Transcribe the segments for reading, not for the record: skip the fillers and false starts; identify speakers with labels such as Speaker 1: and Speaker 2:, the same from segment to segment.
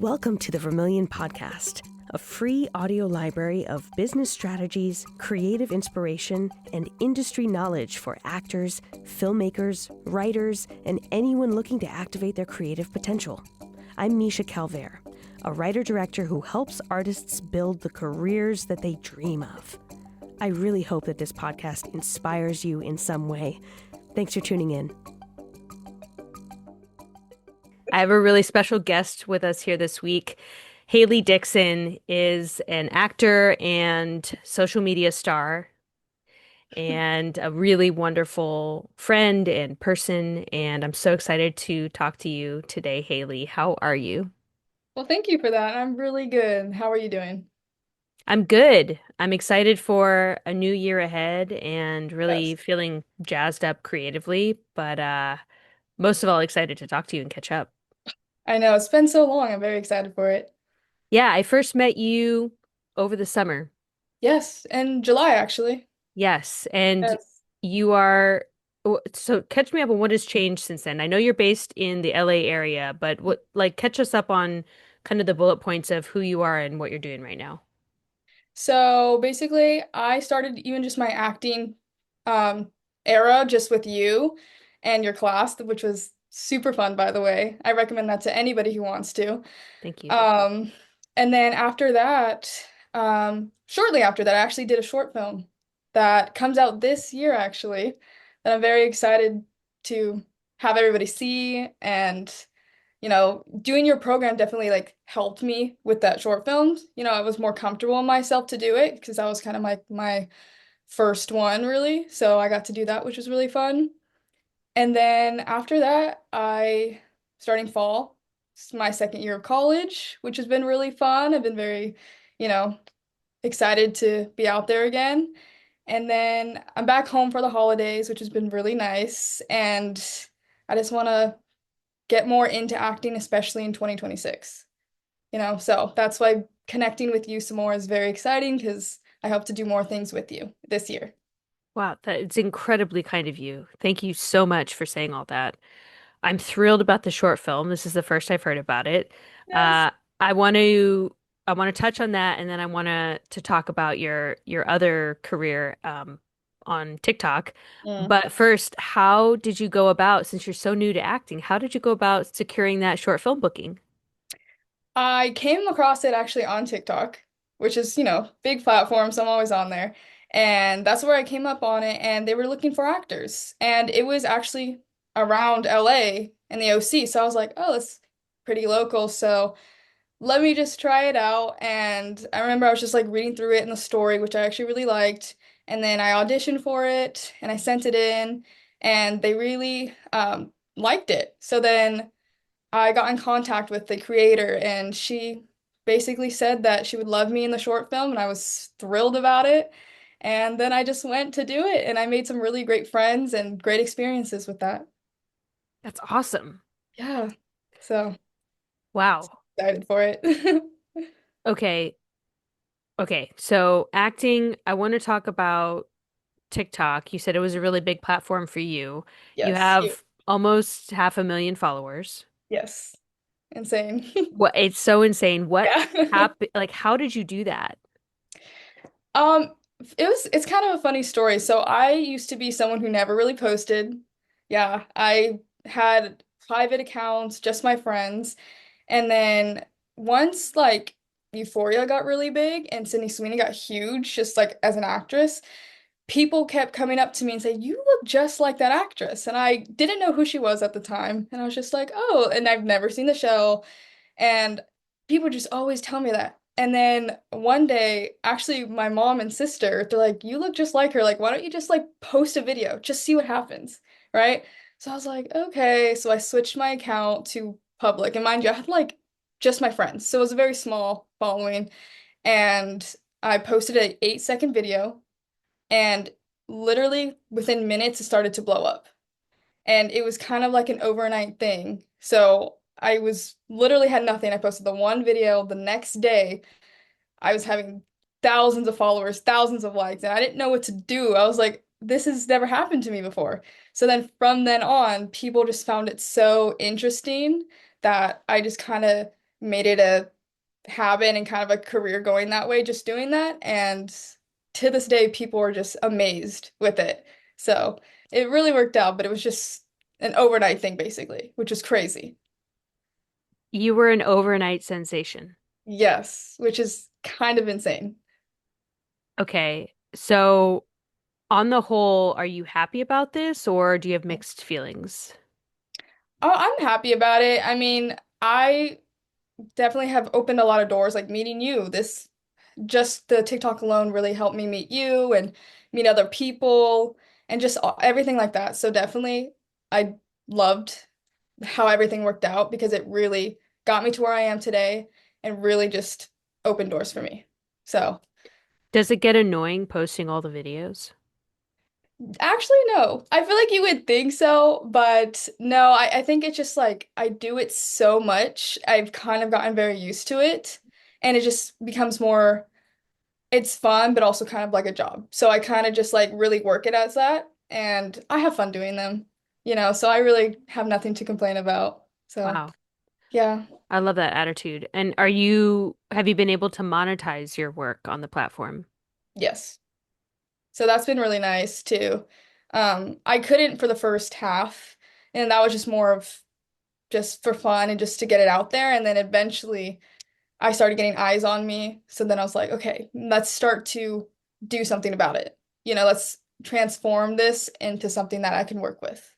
Speaker 1: Welcome to the Vermilion Podcast, a free audio library of business strategies, creative inspiration, and industry knowledge for actors, filmmakers, writers, and anyone looking to activate their creative potential. I'm Misha Calvert, a writer-director who helps artists build the careers that they dream of. I really hope that this podcast inspires you in some way. Thanks for tuning in. I have a really special guest with us here this week. Haley Dixon is an actor and social media star and a really wonderful friend and person. And I'm so excited to talk to you today, Haley. How are you?
Speaker 2: Well, thank you for that. I'm really good. How are you doing?
Speaker 1: I'm good. I'm excited for a new year ahead and really
Speaker 2: Yes.
Speaker 1: feeling jazzed up creatively, but most of all, excited to talk to you and catch up.
Speaker 2: I know it's been so long. I'm very excited for it.
Speaker 1: Yeah, I first met you over the summer.
Speaker 2: Yes, in July actually.
Speaker 1: Yes, and
Speaker 2: Yes.
Speaker 1: you are so catch me up on what has changed since then. I know you're based in the LA area, but what like catch us up on kind of the bullet points of who you are and what you're doing right now.
Speaker 2: So basically, I started even just my acting um era just with you and your class, which was super fun, by the way. I recommend that to anybody who wants to.
Speaker 1: Thank you.
Speaker 2: Um, and then after that, shortly after that, I actually did a short film that comes out this year, actually, that I'm very excited to have everybody see. And, doing your program definitely like helped me with that short film. I was more comfortable in myself to do it because that was kind of my first one, really. So I got to do that, which was really fun. And then after that, starting fall, it's my second year of college, which has been really fun. I've been very, you know, excited to be out there again. And then I'm back home for the holidays, which has been really nice. And I just want to get more into acting, especially in 2026. So that's why connecting with you some more is very exciting because I hope to do more things with you this year.
Speaker 1: Wow, that it's incredibly kind of you. Thank you so much for saying all that. I'm thrilled about the short film. This is the first I've heard about it.
Speaker 2: Yes.
Speaker 1: Uh, I want to I want to touch on that, and then I want to talk about your other career on TikTok.
Speaker 2: Mm.
Speaker 1: But first, how did you go about, since you're so new to acting, how did you go about securing that short film booking?
Speaker 2: I came across it actually on TikTok, which is, big platform, so I'm always on there. And that's where I came up on it, and they were looking for actors. And it was actually around LA and the OC. So I was like, oh, that's pretty local. So let me just try it out. And I remember I was just like reading through it in the story, which I actually really liked. And then I auditioned for it and I sent it in, and they really liked it. So then I got in contact with the creator, and she basically said that she would love me in the short film, and I was thrilled about it. And then I just went to do it, and I made some really great friends and great experiences with that.
Speaker 1: That's awesome.
Speaker 2: Yeah. So
Speaker 1: Wow.
Speaker 2: excited for it.
Speaker 1: Okay. Okay. So acting, I want to talk about TikTok. You said it was a really big platform for you. You
Speaker 2: Yes.
Speaker 1: have almost 500,000 followers.
Speaker 2: Yes. Insane.
Speaker 1: What it's so insane. What
Speaker 2: Yeah.
Speaker 1: happened? Like, how did you do that?
Speaker 2: Um, it's kind of a funny story. So I used to be someone who never really posted. Yeah, I had private accounts, just my friends. And then once like Euphoria got really big and Sydney Sweeney got huge, just like as an actress, people kept coming up to me and saying, "You look just like that actress." And I didn't know who she was at the time. And I was just like, "Oh," and I've never seen the show. And people just always tell me that. And then one day, actually, my mom and sister, they're like, "You look just like her. Like, why don't you just like post a video? Just see what happens." Right? So I was like, okay. So I switched my account to public. And mind you, I had like just my friends. So it was a very small following. And I posted an 8-second video. And literally within minutes, it started to blow up. And it was kind of like an overnight thing. So I was literally had nothing. I posted the one video the next day. I was having thousands of followers, thousands of likes, and I didn't know what to do. I was like, this has never happened to me before. So then from then on, people just found it so interesting that I just kind of made it a habit and kind of a career going that way, just doing that. And to this day, people are just amazed with it. So it really worked out, but it was just an overnight thing, basically, which is crazy.
Speaker 3: You were an overnight sensation.
Speaker 2: Yes, which is kind of insane.
Speaker 3: Okay. So, on the whole, are you happy about this or do you have mixed feelings?
Speaker 2: Oh, I'm happy about it. I mean, I definitely have opened a lot of doors, like meeting you. This just the TikTok alone really helped me meet you and meet other people and just everything like that. So definitely, I loved how everything worked out because it really got me to where I am today and really just opened doors for me. So
Speaker 3: Does it get annoying posting all the videos?
Speaker 2: actually, no. I feel like you would think so, but no, I think it's just like I do it so much. I've kind of gotten very used to it, and it just becomes more, it's fun, but also kind of like a job. So I kind of just like really work it as that, and I have fun doing them, so I really have nothing to complain about. So
Speaker 3: Wow.
Speaker 2: yeah,
Speaker 3: I love that attitude. And have you been able to monetize your work on the platform?
Speaker 2: yes. So that's been really nice too. I couldn't for the first half, and that was just more of just for fun and just to get it out there. And then eventually I started getting eyes on me. So then I was like, okay, let's start to do something about it. Let's transform this into something that I can work with.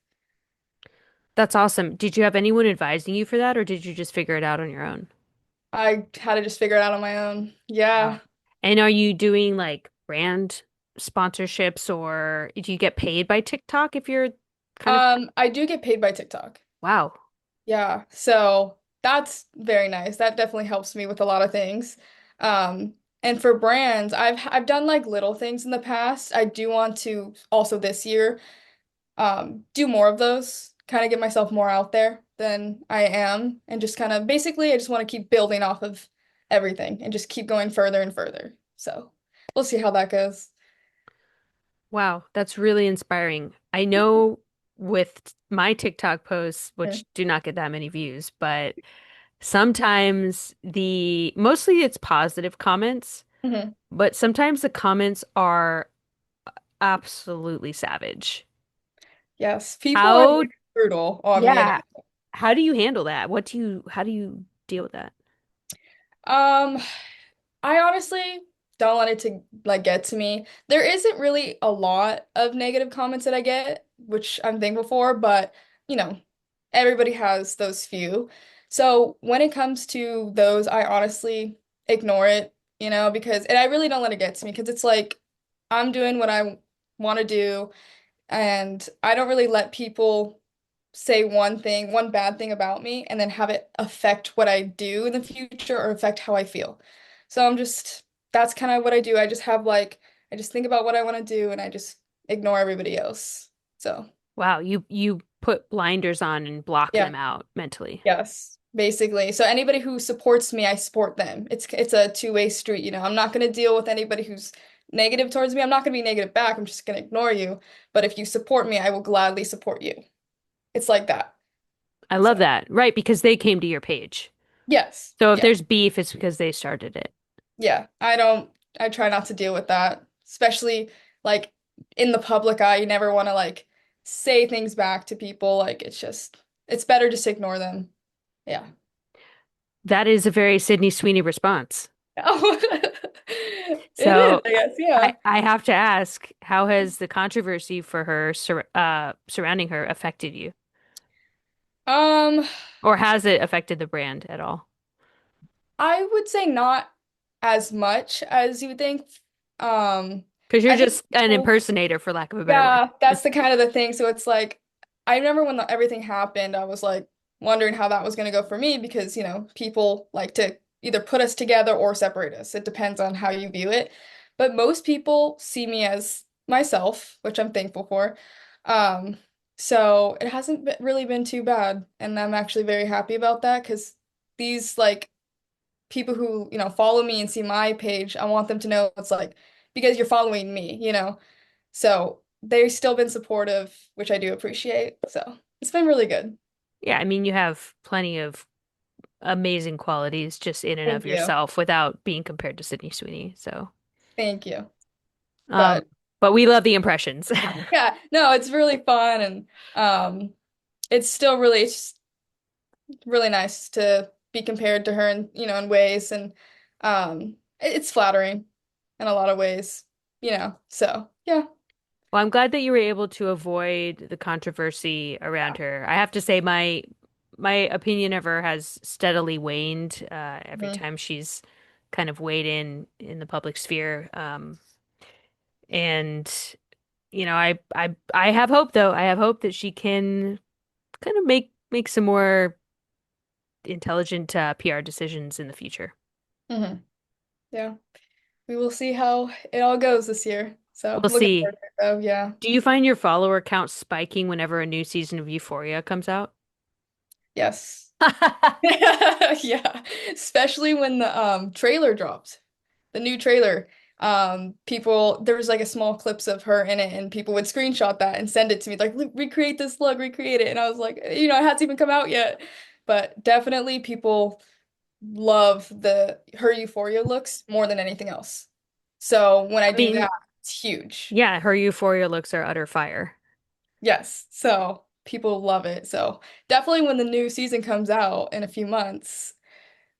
Speaker 3: That's awesome. Did you have anyone advising you for that, or did you just figure it out on your own?
Speaker 2: I had to just figure it out on my own.
Speaker 3: Wow.
Speaker 2: Yeah.
Speaker 3: And are you doing like brand sponsorships, or do you get paid by TikTok if you're kind of,
Speaker 2: I do get paid by TikTok.
Speaker 3: wow.
Speaker 2: Yeah. So that's very nice. That definitely helps me with a lot of things. Um, and for brands, I've done like little things in the past. I do want to also this year do more of those, kind of get myself more out there than I am, and just kind of basically, I just want to keep building off of everything and just keep going further and further. So we'll see how that goes.
Speaker 3: Wow, that's really inspiring. I know with my TikTok posts,
Speaker 2: Yeah.
Speaker 3: which do not get that many views, but sometimes mostly it's positive comments,
Speaker 2: Mhm.
Speaker 3: but sometimes the comments are absolutely savage.
Speaker 2: Yes, people are
Speaker 3: How,
Speaker 2: very brutal on me.
Speaker 3: yeah, how do you handle that? How do you deal with that?
Speaker 2: Um, I honestly don't let it to like get to me. There isn't really a lot of negative comments that I get, which I'm thankful for, but you know, everybody has those few. So when it comes to those, I honestly ignore it, because and I really don't let it get to me because it's like I'm doing what I want to do, and I don't really let people say one thing, one bad thing about me, and then have it affect what I do in the future or affect how I feel. So that's kind of what I do. I just have like, I just think about what I want to do and I just ignore everybody else. So,
Speaker 3: Wow, you put blinders on and block
Speaker 2: yeah,
Speaker 3: them out mentally.
Speaker 2: yes, basically. So anybody who supports me, I support them. It's a two-way street, I'm not going to deal with anybody who's negative towards me. I'm not going to be negative back. I'm just going to ignore you. But if you support me, I will gladly support you. It's like that.
Speaker 3: I love
Speaker 2: So,
Speaker 3: that. Right, because they came to your page.
Speaker 2: yes.
Speaker 3: So if
Speaker 2: Yeah.
Speaker 3: there's beef, it's because they started it.
Speaker 2: Yeah, I try not to deal with that, especially like in the public eye. You never want to like say things back to people. Like it's better just to ignore them. Yeah.
Speaker 3: That is a very Sydney Sweeney response.
Speaker 2: Oh, it is,
Speaker 3: So
Speaker 2: I guess. Yeah.
Speaker 3: I have to ask, how has the controversy for her surrounding her affected you?
Speaker 2: Um,
Speaker 3: Or has it affected the brand at all?
Speaker 2: I would say not as much as you would think.
Speaker 3: Because you're
Speaker 2: I think
Speaker 3: just an
Speaker 2: people.
Speaker 3: impersonator, for lack of a better word.
Speaker 2: Yeah, that's the kind of the thing. So it's like, I remember when everything happened, I was like wondering how that was going to go for me because, people like to either put us together or separate us. It depends on how you view it. But most people see me as myself, which I'm thankful for. Um, so it hasn't really been too bad. And I'm actually very happy about that because these like people who, follow me and see my page, I want them to know it's like because you're following me. So they've still been supportive, which I do appreciate. So it's been really good.
Speaker 3: Yeah, I mean, you have plenty of amazing qualities just in and of
Speaker 2: Thank you.
Speaker 3: yourself without being compared to Sydney Sweeney. So,
Speaker 2: Thank you.
Speaker 3: um,
Speaker 2: But
Speaker 3: but we love the impressions.
Speaker 2: yeah, no, it's really fun and it's still it's really nice to be compared to her in, in ways and it's flattering in a lot of ways, So, yeah.
Speaker 3: Well, I'm glad that you were able to avoid the controversy around her. I have to say my opinion of her has steadily waned every
Speaker 2: Mhm.
Speaker 3: time she's kind of weighed in the public sphere. And I have hope though. I have hope that she can kind of make some more intelligent PR decisions in the future.
Speaker 2: Mhm. Yeah. We will see how it all goes this year. So,
Speaker 3: We'll
Speaker 2: looking
Speaker 3: see.
Speaker 2: forward to it though, yeah.
Speaker 3: Do you find your follower count spiking whenever a new season of Euphoria comes out?
Speaker 2: Yes. Yeah. Especially when the trailer dropped. The new trailer. People there was like a small clips of her in it and people would screenshot that and send it to me like, "Look, recreate this look, recreate it." And I was like, it hasn't even come out yet. But definitely people love the her Euphoria looks more than anything else. So when I
Speaker 3: I
Speaker 2: do that,
Speaker 3: mean,
Speaker 2: it's huge.
Speaker 3: yeah, her Euphoria looks are utter fire.
Speaker 2: Yes. So people love it. So definitely when the new season comes out in a few months,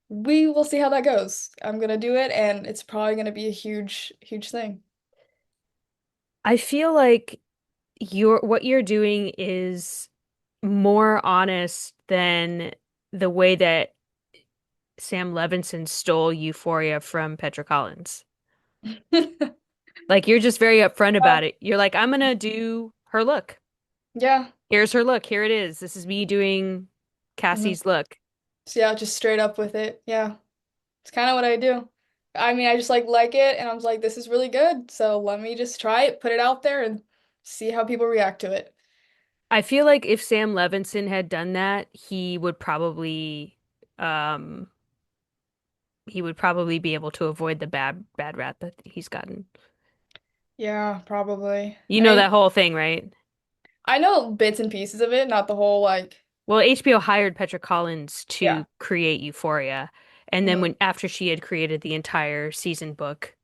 Speaker 2: we will see how that goes. I'm gonna do it and it's probably gonna be a huge, huge thing.
Speaker 3: I feel like what you're doing is more honest than the way that Sam Levinson stole Euphoria from Petra Collins. Like you're just very upfront
Speaker 2: Uh,
Speaker 3: about it. You're like, I'm gonna do her look.
Speaker 2: yeah.
Speaker 3: Here's her look. Here it is. This is me doing
Speaker 2: Mhm.
Speaker 3: Cassie's look.
Speaker 2: So yeah, just straight up with it. Yeah. It's kind of what I do. I mean, I just like it and I was like, this is really good. So let me just try it, put it out there and see how people react to it.
Speaker 3: I feel like if Sam Levinson had done that, um he would probably be able to avoid the bad rap that he's gotten.
Speaker 2: Yeah, probably.
Speaker 3: You
Speaker 2: I
Speaker 3: know
Speaker 2: mean,
Speaker 3: that whole thing, right?
Speaker 2: I know bits and pieces of it, not the whole like,
Speaker 3: Well, HBO hired Petra Collins
Speaker 2: yeah.
Speaker 3: to create Euphoria. And then
Speaker 2: Mhm.
Speaker 3: when after she had created the entire season book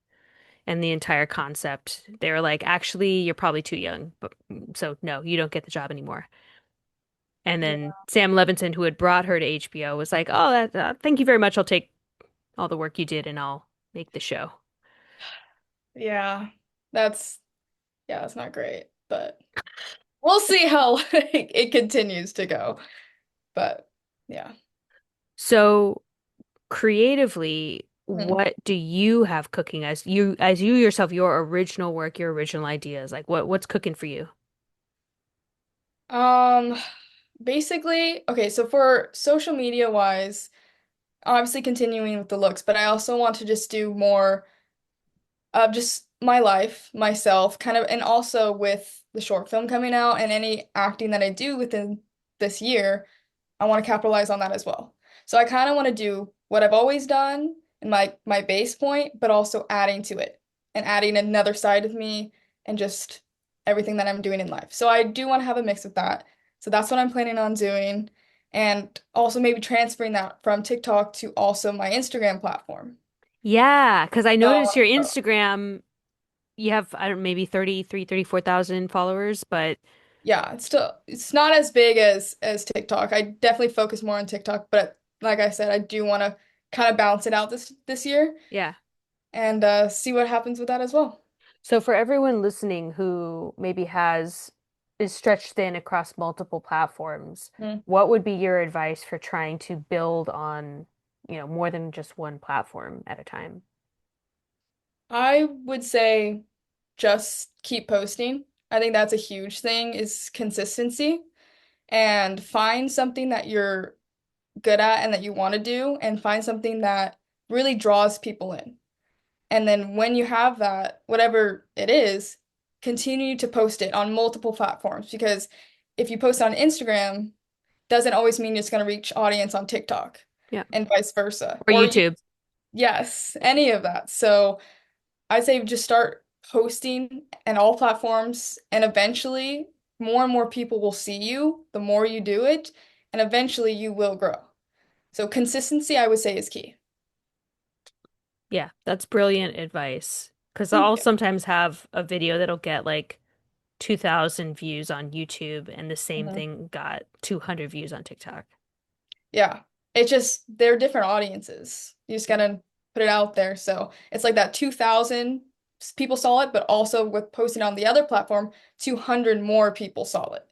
Speaker 3: and the entire concept, they were like, actually, you're probably too young. But so no, you don't get the job anymore. And
Speaker 2: Yeah.
Speaker 3: then Sam Levinson, who had brought her to HBO, was like, "Oh, thank you very much. I'll take all the work you did and I'll make the show."
Speaker 2: Yeah. That's that's not great, but we'll see how it continues to go. But yeah.
Speaker 3: So creatively,
Speaker 2: Mhm.
Speaker 3: what do you have cooking as you yourself, your original work, your original ideas? Like what's cooking for you?
Speaker 2: Um, Basically, okay, so for social media wise, obviously continuing with the looks, but I also want to just do more of just my life, myself, kind of, and also with the short film coming out and any acting that I do within this year, I want to capitalize on that as well. So I kind of want to do what I've always done in my base point, but also adding to it and adding another side of me and just everything that I'm doing in life. So I do want to have a mix of that. So that's what I'm planning on doing. And also maybe transferring that from TikTok to also my Instagram platform.
Speaker 3: Yeah, because I noticed your
Speaker 2: So,
Speaker 3: Instagram, you have, I don't maybe 33, 34,000 followers, but
Speaker 2: yeah, it's not as big as TikTok. I definitely focus more on TikTok, but like I said, I do want to kind of balance it out this year
Speaker 3: yeah.
Speaker 2: and see what happens with that as well.
Speaker 3: So for everyone listening who maybe is stretched thin across multiple platforms,
Speaker 2: Mm.
Speaker 3: what would be your advice for trying to build on, more than just one platform at a time?
Speaker 2: I would say just keep posting. I think that's a huge thing is consistency and find something that you're good at and that you want to do and find something that really draws people in. And then when you have that, whatever it is, continue to post it on multiple platforms because if you post on Instagram, doesn't always mean it's going to reach audience on TikTok
Speaker 3: Yeah.
Speaker 2: and vice versa.
Speaker 3: Or YouTube.
Speaker 2: Yes, any of that. So I'd say just start posting in all platforms and eventually more and more people will see you the more you do it and eventually you will grow. So consistency, I would say, is key.
Speaker 3: Yeah, that's brilliant advice. Because
Speaker 2: Thank
Speaker 3: I'll
Speaker 2: you.
Speaker 3: sometimes have a video that'll get like 2,000 views on YouTube, and the same
Speaker 2: Mhm.
Speaker 3: thing got 200 views on TikTok.
Speaker 2: Yeah. It's just they're different audiences. You just gotta put it out there. So it's like that 2,000 people saw it, but also with posting on the other platform, 200 more people saw it.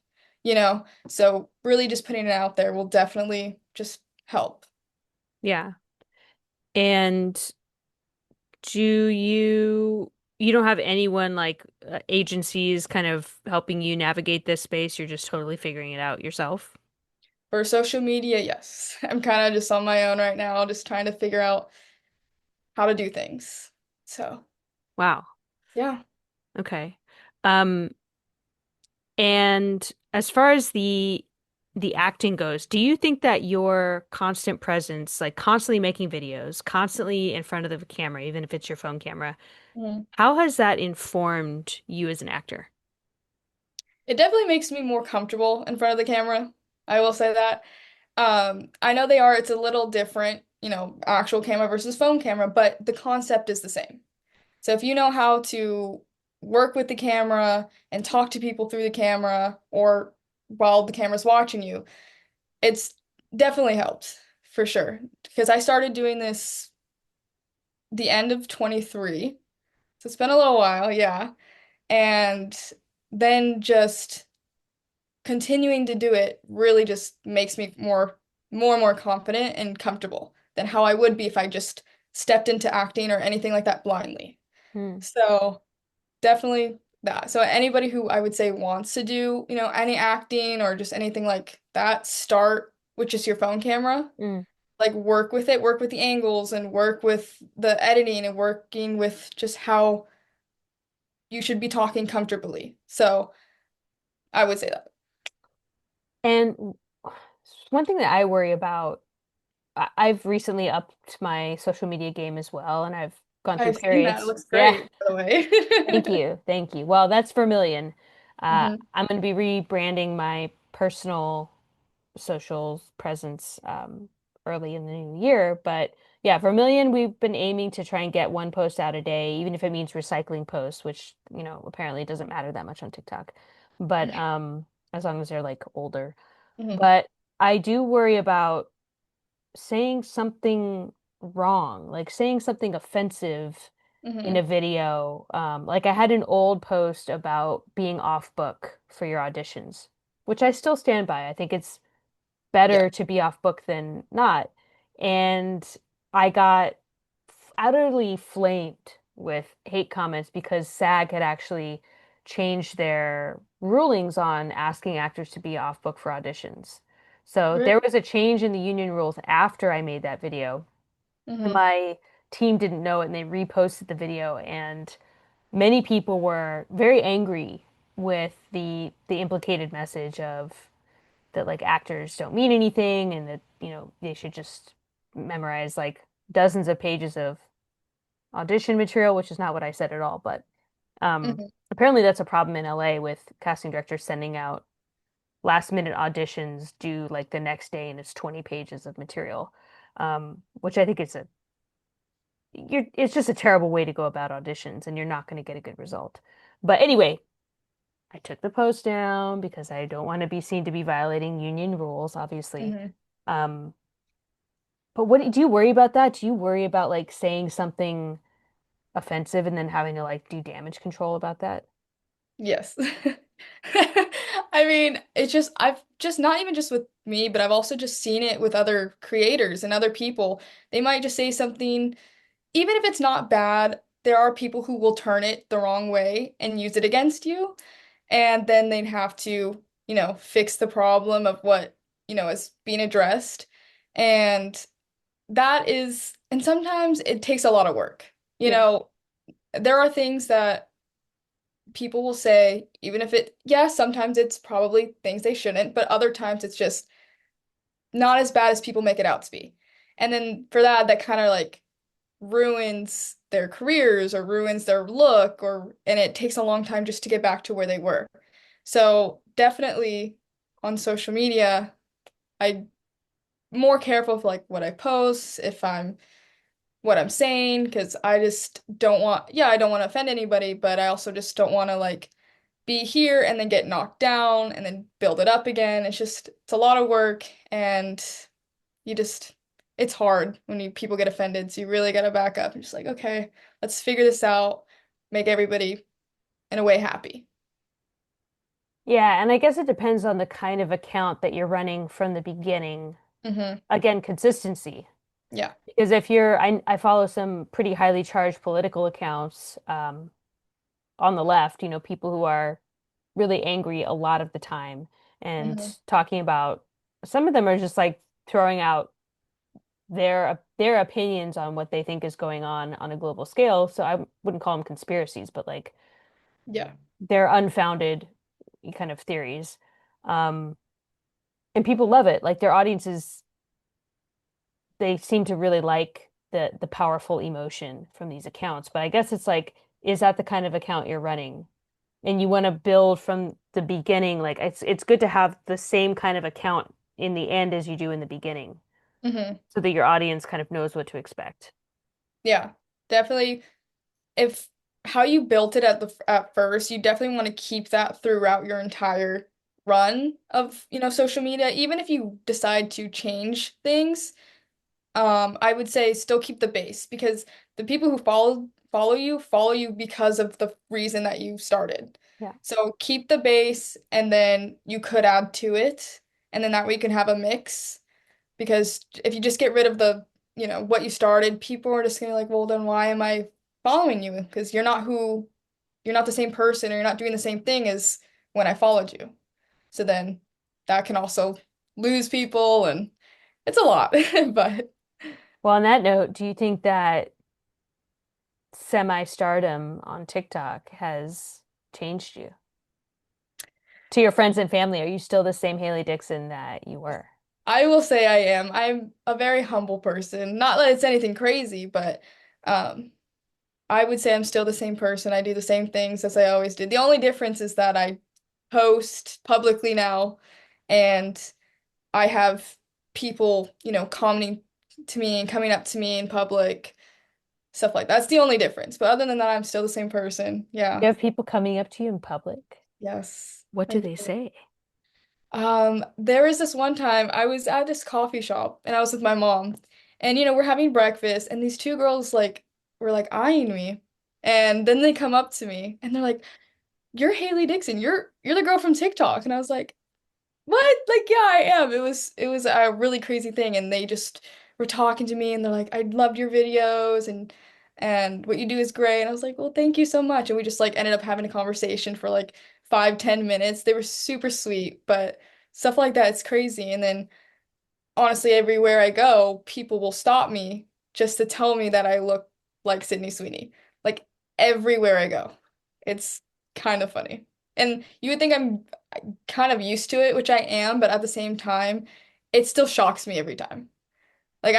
Speaker 2: You know? So really just putting it out there will definitely just help.
Speaker 3: Yeah. And do you don't have anyone like agencies kind of helping you navigate this space? You're just totally figuring it out yourself?
Speaker 2: For social media, yes. I'm kind of just on my own right now, just trying to figure out how to do things. So,
Speaker 3: Wow.
Speaker 2: yeah.
Speaker 3: Okay. Um, and as far as the acting goes, do you think that your constant presence, like constantly making videos, constantly in front of the camera, even if it's your phone camera,
Speaker 2: Mhm.
Speaker 3: how has that informed you as an actor?
Speaker 2: It definitely makes me more comfortable in front of the camera. I will say that. I know it's a little different, actual camera versus phone camera, but the concept is the same. So if you know how to work with the camera and talk to people through the camera or while the camera's watching you, it's definitely helped for sure. Because I started doing this the end of 23. So it's been a little while, yeah. And then just continuing to do it really just makes me more and more confident and comfortable than how I would be if I just stepped into acting or anything like that blindly.
Speaker 3: Hmm.
Speaker 2: So definitely that. So anybody who I would say wants to do, any acting or just anything like that, start with just your phone camera.
Speaker 3: Mm.
Speaker 2: Like work with it, work with the angles and work with the editing and working with just how you should be talking comfortably. So I would say that.
Speaker 3: And one thing that I worry about, I've recently upped my social media game as well, and I've gone through
Speaker 2: I've seen that. It
Speaker 3: periods.
Speaker 2: looks
Speaker 3: Yeah,
Speaker 2: great, by the way.
Speaker 3: thank you, thank you. Well, that's Vermilion.
Speaker 2: hmm
Speaker 3: I'm going to be rebranding my personal socials presence early in the new year, but yeah, Vermilion, we've been aiming to try and get one post out a day, even if it means recycling posts, which apparently doesn't matter that much on TikTok, but as long as they're like older.
Speaker 2: hmm
Speaker 3: But I do worry about saying something wrong, like saying something offensive in
Speaker 2: hmm
Speaker 3: a video. Like I had an old post about being off book for your auditions, which I still stand by. I think it's
Speaker 2: Yeah.
Speaker 3: better to be off book than not. And I got utterly flamed with hate comments because SAG had actually changed their rulings on asking actors to be off book for auditions. So
Speaker 2: Really?
Speaker 3: there was a change in the union rules after I made that video. And
Speaker 2: hmm
Speaker 3: my team didn't know it and they reposted the video, and many people were very angry with the implicated message of that like actors don't mean anything and that they should just memorize like dozens of pages of audition material, which is not what I said at all, but
Speaker 2: hmm
Speaker 3: apparently that's a problem in LA with casting directors sending out last minute auditions due like the next day and it's 20 pages of material, which I think is it's just a terrible way to go about auditions and you're not going to get a good result. But anyway, I took the post down because I don't want to be seen to be violating union rules, obviously.
Speaker 2: hmm
Speaker 3: Um, but what do you worry about that? Do you worry about like saying something offensive and then having to like do damage control about that?
Speaker 2: Yes. I mean, I've just not even just with me, but I've also just seen it with other creators and other people. They might just say something, even if it's not bad, there are people who will turn it the wrong way and use it against you. And then they'd have to, fix the problem of what, is being addressed. And and sometimes it takes a lot of work. You
Speaker 3: Yeah.
Speaker 2: know, there are things that people will say, even if sometimes it's probably things they shouldn't, but other times it's just not as bad as people make it out to be. And then for that kind of like ruins their careers or ruins their look and it takes a long time just to get back to where they were. So definitely on social media, I more careful with like what I post, if I'm what I'm saying, because I just don't want, yeah, I don't want to offend anybody, but I also just don't want to like be here and then get knocked down and then build it up again. It's a lot of work and you just, it's hard when people get offended. So you really got to back up and just like, okay, let's figure this out, make everybody in a way happy.
Speaker 3: Yeah, and I guess it depends on the kind of account that you're running from the beginning.
Speaker 2: Hmm.
Speaker 3: Again, consistency.
Speaker 2: Yeah.
Speaker 3: Because if I follow some pretty highly charged political accounts on the left, people who are really angry a lot of the time and
Speaker 2: Hmm.
Speaker 3: talking about some of them are just like throwing out their opinions on what they think is going on a global scale. So I wouldn't call them conspiracies, but like
Speaker 2: Yeah.
Speaker 3: they're unfounded kind of theories. Um, and people love it. Like their audiences, they seem to really like the powerful emotion from these accounts. But I guess it's like, is that the kind of account you're running? And you want to build from the beginning. Like it's good to have the same kind of account in the end as you do in the beginning,
Speaker 2: Hmm.
Speaker 3: so that your audience kind of knows what to expect.
Speaker 2: Yeah. Definitely. If how you built it at first, you definitely want to keep that throughout your entire run of, social media. Even if you decide to change things, I would say still keep the base because the people who follow you because of the reason that you started.
Speaker 3: Yeah.
Speaker 2: So keep the base and then you could add to it, and then that way you can have a mix. Because if you just get rid of what you started, people are just gonna be like, well, then why am I following you? Because you're not the same person or you're not doing the same thing as when I followed you. So then that can also lose people and it's a lot. But
Speaker 3: Well, on that note, do you think that semi-stardom on TikTok has changed you? To your friends and family, are you still the same Haley Dixon that you were?
Speaker 2: I will say I am. I'm a very humble person. Not that it's anything crazy, but um I would say I'm still the same person. I do the same things as I always did. The only difference is that I post publicly now and I have people, commenting to me and coming up to me in public, stuff like that. That's the only difference. But other than that, I'm still the same person.
Speaker 3: You
Speaker 2: Yeah.
Speaker 3: have people coming up to you in public?
Speaker 2: Yes.
Speaker 3: What
Speaker 2: I
Speaker 3: do they
Speaker 2: do.
Speaker 3: say?
Speaker 2: There was this one time I was at this coffee shop and I was with my mom and we're having breakfast and these two girls like were like eyeing me and then they come up to me and they're like, "You're Haley Dixon. You're the girl from TikTok." And I was like, "What?" Like, yeah, I am. It was a really crazy thing and they just were talking to me and they're like, "I loved your videos and what you do is great." And I was like, "Well, thank you so much." And we just like ended up having a conversation for like 5, 10 minutes. They were super sweet, but stuff like that, it's crazy. And then honestly, everywhere I go, people will stop me just to tell me that I look like Sydney Sweeney. Like everywhere I go. It's kind of funny. And you would think I'm kind of used to it, which I am, but at the same time, it still shocks me every time. Like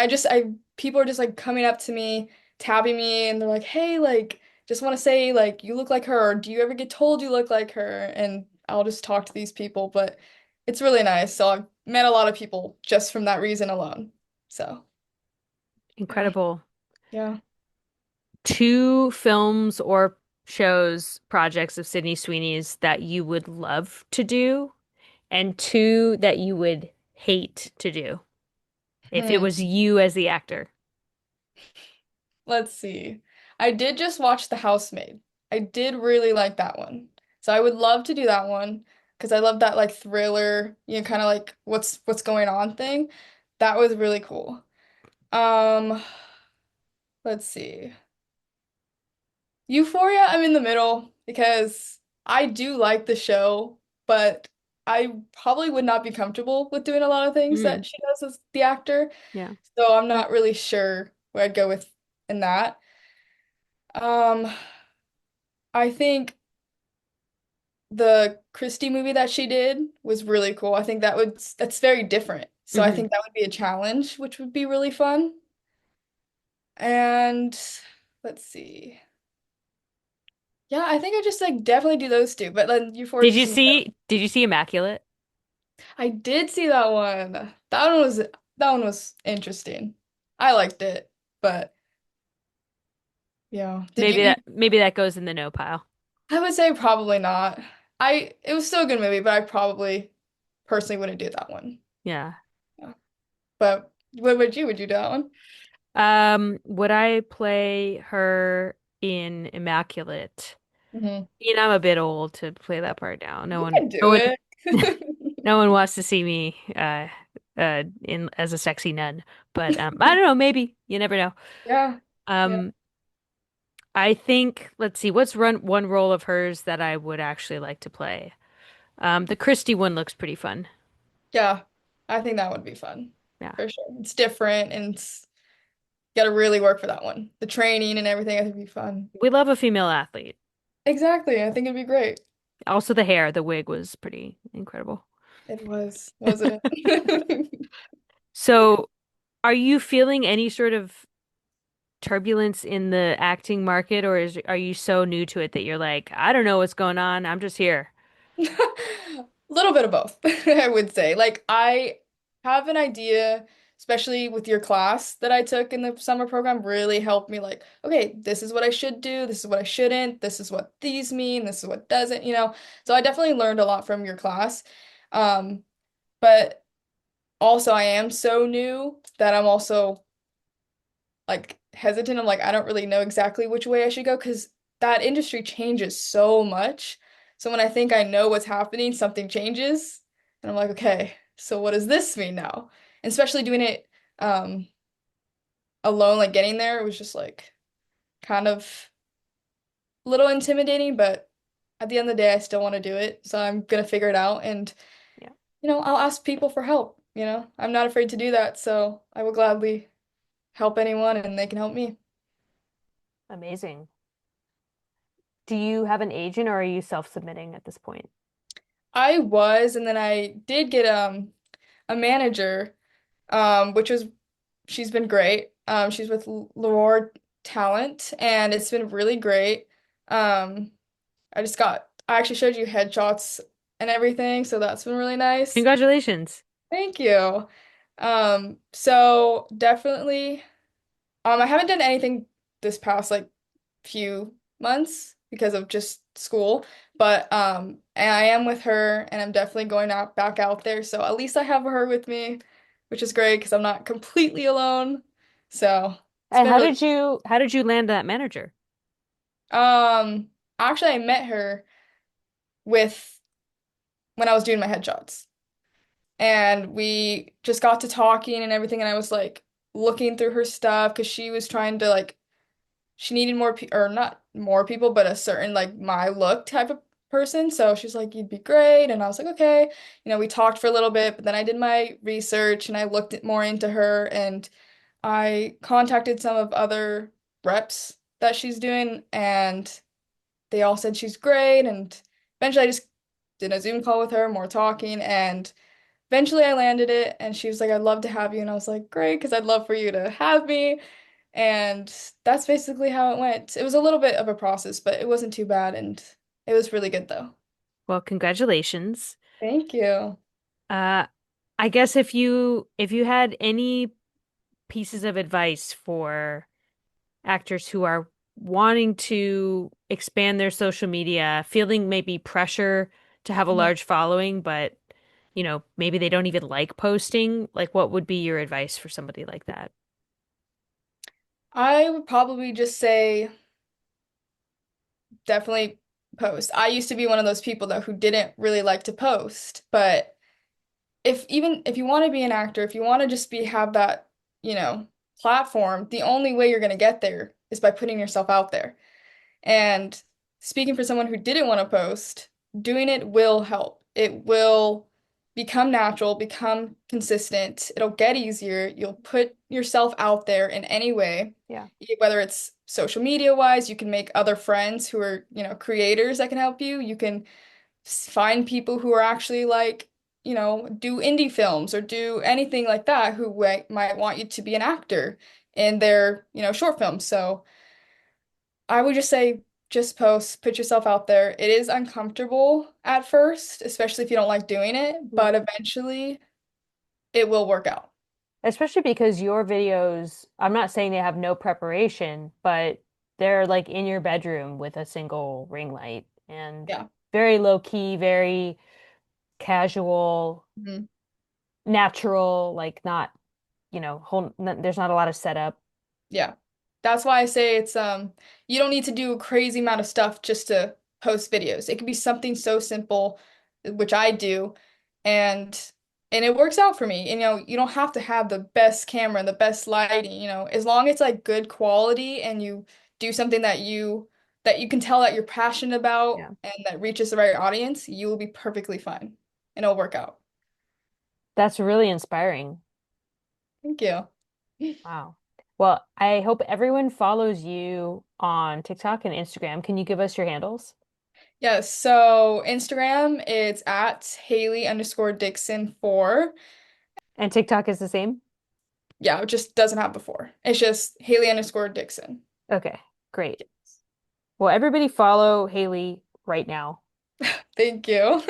Speaker 2: people are just like coming up to me, tapping me, and they're like, "Hey, like, just want to say like you look like her. Or do you ever get told you look like her?" And I'll just talk to these people, but it's really nice. So I've met a lot of people just from that reason alone. So yeah,
Speaker 3: Incredible.
Speaker 2: yeah.
Speaker 3: Two films or shows, projects of Sydney Sweeney's that you would love to do, and two that you would hate to do if it
Speaker 2: Hmm.
Speaker 3: was you as the actor.
Speaker 2: Let's see. I did just watch The Housemaid. I did really like that one. So I would love to do that one because I love that like thriller, kind of like what's going on thing. That was really cool. Um, let's see. Euphoria, I'm in the middle because I do like the show, but I probably would not be comfortable with doing a lot of things
Speaker 3: Mm,
Speaker 2: that she does as the actor.
Speaker 3: yeah.
Speaker 2: So I'm not really sure where I'd go with in that. Um, I think the Christie movie that she did was really cool. I think that's very different. So I
Speaker 3: Hmm.
Speaker 2: think that would be a challenge, which would be really fun. And let's see. Yeah, I think I just like definitely do those two, but then Euphoria just
Speaker 3: Did you see Immaculate?
Speaker 2: I did see that one. That one was that one was interesting. I liked it, but yeah. Did
Speaker 3: Maybe that goes in the no pile.
Speaker 2: I would say probably not. It was still a good movie, but I probably personally wouldn't do that one.
Speaker 3: Yeah.
Speaker 2: Yeah. But what would you? Would you do that one?
Speaker 3: Would I play her in Immaculate?
Speaker 2: Hmm.
Speaker 3: I'm a bit old to play that part now.
Speaker 2: You can
Speaker 3: No
Speaker 2: do
Speaker 3: one,
Speaker 2: it.
Speaker 3: no one wants to see me in as a sexy nun. But I don't know, maybe. You never know.
Speaker 2: Yeah. Yeah.
Speaker 3: Um, I think, let's see, what's one role of hers that I would actually like to play? The Christie one looks pretty fun.
Speaker 2: Yeah. I think that would be fun
Speaker 3: Yeah.
Speaker 2: for sure. It's different and it's got to really work for that one. The training and everything, I think would be fun.
Speaker 3: We love a female athlete.
Speaker 2: Exactly. I think it'd be great.
Speaker 3: Also, the hair, the wig was pretty incredible.
Speaker 2: It was, wasn't it?
Speaker 3: So, are you feeling any sort of turbulence in the acting market, or are you so new to it that you're like, I don't know what's going on, I'm just here?
Speaker 2: A little bit of both, I would say. Like, I have an idea, especially with your class that I took in the summer program, really helped me. Like, okay, this is what I should do, this is what I shouldn't, this is what these mean, this is what doesn't, you know? So I definitely learned a lot from your class. Um, but also, I am so new that I'm also like hesitant. I'm like, I don't really know exactly which way I should go because that industry changes so much. So when I think I know what's happening, something changes, and I'm like, okay, so what does this mean now? And especially doing it um alone, like getting there, it was just like kind of a little intimidating, but at the end of the day, I still want to do it. So I'm gonna figure it out and
Speaker 3: Yeah,
Speaker 2: I'll ask people for help, you know. I'm not afraid to do that, so I will gladly help anyone and they can help me.
Speaker 3: amazing. Do you have an agent or are you self-submitting at this point?
Speaker 2: I was, and then I did get a manager, which was she's been great. She's with Lord Talent, and it's been really great. Um, I actually showed you headshots and everything, so that's been really nice.
Speaker 3: Congratulations.
Speaker 2: Thank you. So definitely, I haven't done anything this past like few months because of just school, but and I am with her and I'm definitely going out back out there. So at least I have her with me, which is great because I'm not completely alone. So it's
Speaker 3: And
Speaker 2: been really
Speaker 3: how did you land that manager?
Speaker 2: um actually I met her with when I was doing my headshots. And we just got to talking and everything and I was like looking through her stuff because she was trying to like she needed more pe or not more people, but a certain like my look type of person. So she's like, you'd be great. And I was like, okay. We talked for a little bit, but then I did my research and I looked more into her and I contacted some of other reps that she's doing and they all said she's great. And eventually I just did a Zoom call with her, more talking, and eventually I landed it and she was like, I'd love to have you. And I was like, great, because I'd love for you to have me. And that's basically how it went. It was a little bit of a process, but it wasn't too bad and it was really good though.
Speaker 3: Well, congratulations.
Speaker 2: Thank you.
Speaker 3: Uh, I guess if you had any pieces of advice for actors who are wanting to expand their social media, feeling maybe pressure to have a
Speaker 2: Mhm.
Speaker 3: large following, but maybe they don't even like posting, like what would be your advice for somebody like that?
Speaker 2: I would probably just say definitely post. I used to be one of those people though who didn't really like to post, but if you want to be an actor, if you want to just be have that, you know, platform, the only way you're going to get there is by putting yourself out there. And speaking for someone who didn't want to post, doing it will help. It will become natural, become consistent. It'll get easier. You'll put yourself out there in any way,
Speaker 3: Yeah.
Speaker 2: whether it's social media wise, you can make other friends who are, creators that can help you. You can find people who are actually like, do indie films or do anything like that who might want you to be an actor in their, short films. So I would just say just post, put yourself out there. It is uncomfortable at first, especially if you don't like doing it,
Speaker 3: Yeah.
Speaker 2: but eventually it will work out.
Speaker 3: Especially because your videos, I'm not saying they have no preparation, but they're like in your bedroom with a single ring light and
Speaker 2: Yeah.
Speaker 3: very low key, very casual,
Speaker 2: Mhm.
Speaker 3: natural, like not, there's not a lot of setup.
Speaker 2: Yeah. That's why I say it's you don't need to do a crazy amount of stuff just to post videos. It can be something so simple, which I do, and it works out for me. And you don't have to have the best camera and the best lighting, as long as it's like good quality and you do something that you can tell that you're passionate about
Speaker 3: Yeah.
Speaker 2: and that reaches the right audience, you will be perfectly fine and it'll work out.
Speaker 3: That's really inspiring.
Speaker 2: Thank you.
Speaker 3: Wow. Well, I hope everyone follows you on TikTok and Instagram. Can you give us your handles?
Speaker 2: Yes, so Instagram, it's at Haley_Dixon 4.
Speaker 3: And TikTok is the same?
Speaker 2: Yeah, it just doesn't have before. It's just Haley_Dixon.
Speaker 3: Okay, great. Well, everybody follow Haley right now.
Speaker 2: Thank you.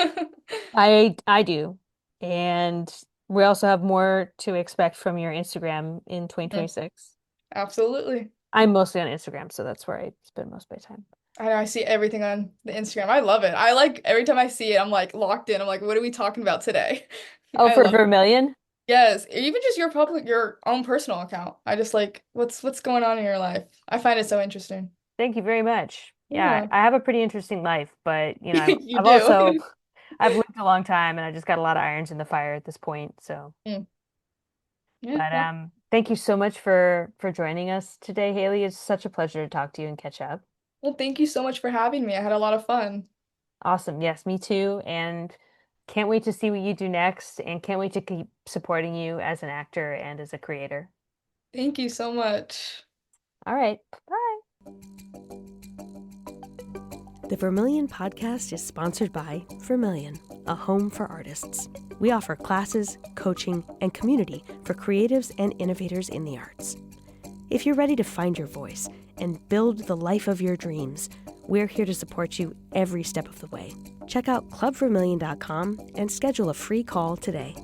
Speaker 3: I do. And we also have more to expect from your Instagram in
Speaker 2: Mm,
Speaker 3: 2026.
Speaker 2: absolutely.
Speaker 3: I'm mostly on Instagram, so that's where I spend most of my time.
Speaker 2: I know I see everything on the Instagram. I love it. I like every time I see it, I'm like locked in. I'm like, what are we talking about today?
Speaker 3: Oh,
Speaker 2: I
Speaker 3: for
Speaker 2: love it.
Speaker 3: Vermilion?
Speaker 2: Yes, even just your own personal account. I just like what's going on in your life. I find it so interesting.
Speaker 3: Thank you very much. Yeah,
Speaker 2: Yeah.
Speaker 3: I have a pretty interesting life, but
Speaker 2: You
Speaker 3: I've also
Speaker 2: do.
Speaker 3: I've lived a long time and I just got a lot of irons in the fire at this point. So,
Speaker 2: Mm. Yeah,
Speaker 3: but
Speaker 2: well,
Speaker 3: thank you so much for joining us today, Haley. It's such a pleasure to talk to you and catch up.
Speaker 2: well, thank you so much for having me. I had a lot of fun.
Speaker 3: Awesome. Yes, me too. And can't wait to see what you do next and can't wait to keep supporting you as an actor and as a creator.
Speaker 2: Thank you so much.
Speaker 3: All right. Bye.
Speaker 1: The Vermilion podcast is sponsored by Vermilion, a home for artists. We offer classes, coaching, and community for creatives and innovators in the arts. If you're ready to find your voice and build the life of your dreams, we're here to support you every step of the way. Check out clubvermilion.com and schedule a free call today.